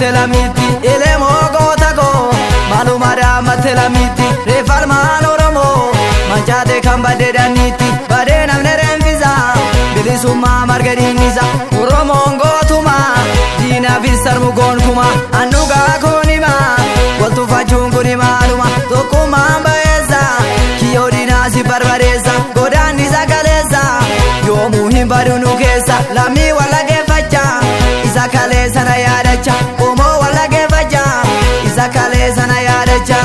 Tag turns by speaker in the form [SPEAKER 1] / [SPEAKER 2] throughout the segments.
[SPEAKER 1] matelamiti elemo gotago malumada matelamiti refalman oromo manjate kambade daniti badena neremfiza bilisuma margadiniza oromo ngotuma dina fisar mugon kuma anuga konima waltu fajunguni maluma tokuma baeza kiyodina si barbareza godani zagaleza yomu himbadunu kesa lami wala gefacha isakale sana yadacha omo wala gefacha isakale sana yadacha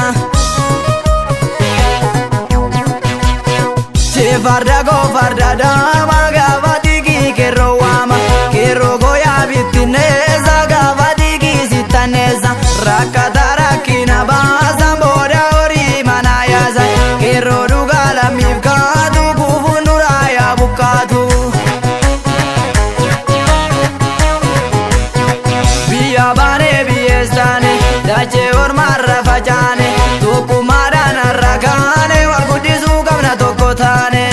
[SPEAKER 1] farda go farda dama gavatigi kero wama kero goya bitineza gavatigi sitaneza rakadara kina baza boda ori manayaza kero dugala mifkatu kufundura ya bukatu biya bane biyestane dache or marrafachane tukumara narrakane walgudisu kamna tokkotane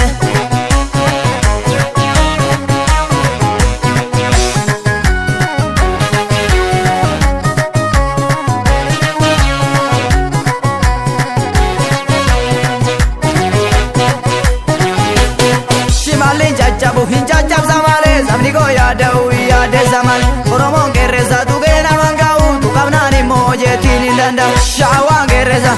[SPEAKER 1] hinjajab zamale zamni go yadau yade zaman oromon gereza tu gena mangau tu kamnani moje tini danda shawan gereza